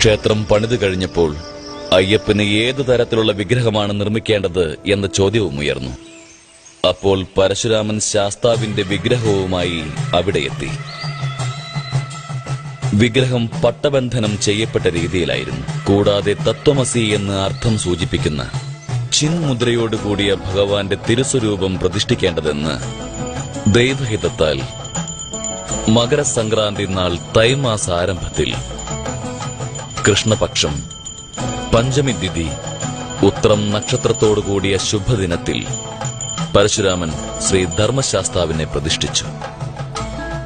ക്ഷേത്രം പണിതു കഴിഞ്ഞപ്പോൾ അയ്യപ്പന് ഏതു തരത്തിലുള്ള വിഗ്രഹമാണ് നിർമ്മിക്കേണ്ടത് എന്ന ചോദ്യവും ഉയർന്നു. അപ്പോൾ പരശുരാമൻ ശാസ്താവിന്റെ വിഗ്രഹവുമായി അവിടെ എത്തി. വിഗ്രഹം പട്ടബന്ധനം ചെയ്യപ്പെട്ട രീതിയിലായിരുന്നു. കൂടാതെ തത്വമസി എന്ന് അർത്ഥം സൂചിപ്പിക്കുന്ന ചിന്മുദ്രയോടുകൂടിയ ഭഗവാന്റെ തിരുസ്വരൂപം പ്രതിഷ്ഠിക്കേണ്ടതെന്ന് ദൈവഹിതത്താൽ മകരസംക്രാന്തി നാൾ തൈമാസ ആരംഭത്തിൽ കൃഷ്ണപക്ഷം പഞ്ചമി തിഥി ഉത്രം നക്ഷത്രത്തോടുകൂടിയ ശുഭദിനത്തിൽ പരശുരാമൻ ശ്രീ ധർമ്മശാസ്താവിനെ പ്രതിഷ്ഠിച്ചു.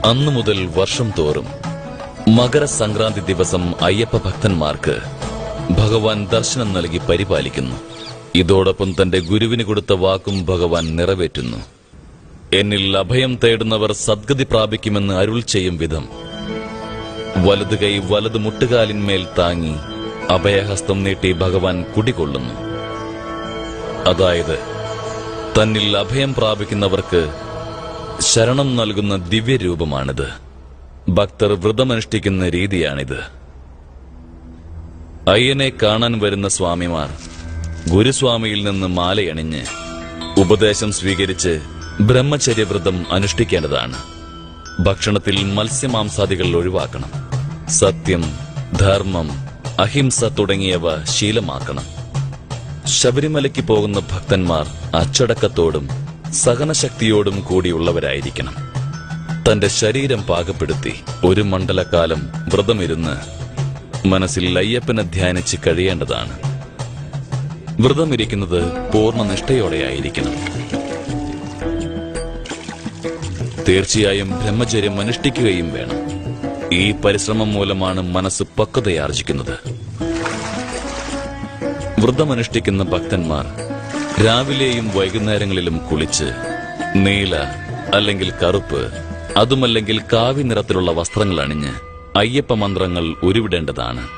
അന്നു മുതൽ വർഷം തോറും മകരസംക്രാന്തി ദിവസം അയ്യപ്പ ഭക്തന്മാർക്ക് ഭഗവാൻ ദർശനം നൽകി പരിപാലിക്കുന്നു. ഇതോടൊപ്പം തന്റെ ഗുരുവിന് കൊടുത്ത വാക്കും ഭഗവാൻ നിറവേറ്റുന്നു. എന്നിൽ അഭയം തേടുന്നവർ സദ്ഗതി പ്രാപിക്കുമെന്ന് അരുൾ ചെയ്യും വിധം വലതു കൈ വലതു മുട്ടുകാലിന്മേൽ താങ്ങി അഭയഹസ്തം നീട്ടി ഭഗവാൻ കുടികൊള്ളുന്നു. അതായത് തന്നിൽ അഭയം പ്രാപിക്കുന്നവർക്ക് ശരണം നൽകുന്ന ദിവ്യരൂപമാണിത്. ഭക്തർ വ്രതമനുഷ്ഠിക്കുന്ന രീതിയാണിത്. അയ്യനെ കാണാൻ വരുന്ന സ്വാമിമാർ ഗുരുസ്വാമിയിൽ നിന്ന് മാലയണിഞ്ഞ് ഉപദേശം സ്വീകരിച്ച് ബ്രഹ്മചര്യവ്രതം അനുഷ്ഠിക്കേണ്ടതാണ്. ഭക്ഷണത്തിൽ മത്സ്യമാംസാദികൾ ഒഴിവാക്കണം. സത്യം, ധർമ്മം, അഹിംസ തുടങ്ങിയവ ശീലമാക്കണം. ശബരിമലയ്ക്ക് പോകുന്ന ഭക്തന്മാർ അച്ചടക്കത്തോടും സഹനശക്തിയോടും കൂടിയുള്ളവരായിരിക്കണം. തന്റെ ശരീരം പാകപ്പെടുത്തി ഒരു മണ്ഡലകാലം വ്രതമിരുന്ന് മനസ്സിൽ അയ്യപ്പനെ ധ്യാനിച്ച് കഴിയേണ്ടതാണ്. വ്രതമിരിക്കുന്നത് പൂർണ്ണനിഷ്ഠയോടെയായിരിക്കണം. തീർച്ചയായും ബ്രഹ്മചര്യം അനുഷ്ഠിക്കുകയും വേണം. ഈ പരിശ്രമം മൂലമാണ് മനസ്സ് പക്വതയാർജിക്കുന്നത്. വ്രതമനുഷ്ഠിക്കുന്ന ഭക്തന്മാർ രാവിലെയും വൈകുന്നേരങ്ങളിലും കുളിച്ച് നീല അല്ലെങ്കിൽ കറുപ്പ്, അതുമല്ലെങ്കിൽ കാവി നിറത്തിലുള്ള വസ്ത്രങ്ങൾ അണിഞ്ഞ് അയ്യപ്പ മന്ത്രങ്ങൾ ഉരുവിടേണ്ടതാണ്.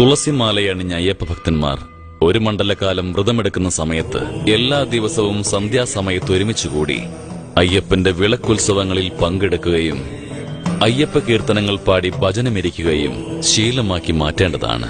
തുളസിമാലയണിഞ്ഞ അയ്യപ്പ ഭക്തന്മാർ ഒരു മണ്ഡലകാലം വ്രതമെടുക്കുന്ന സമയത്ത് എല്ലാ ദിവസവും സന്ധ്യാസമയത്ത് ഒരുമിച്ചുകൂടി അയ്യപ്പന്റെ വിളക്കുത്സവങ്ങളിൽ പങ്കെടുക്കുകയും അയ്യപ്പ കീർത്തനങ്ങൾ പാടി ഭജനമിരിക്കുകയും ശീലമാക്കി മാറ്റേണ്ടതാണ്.